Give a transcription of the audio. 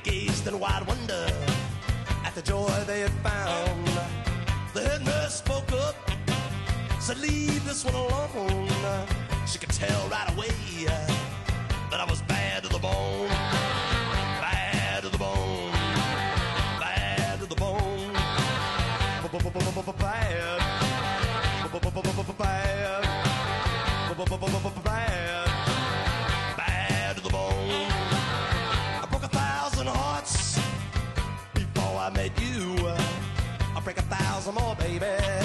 They gazed in wide wonder at the joy they had found. The head nurse spoke up, said, leave this one alone. She could tell right away that I was bad to the bone. Bad to the bone. Bad to the bone. Bad. Bad. Bad to the bone. I broke 1,000 hearts before I met you. I'll break 1,000 more, baby.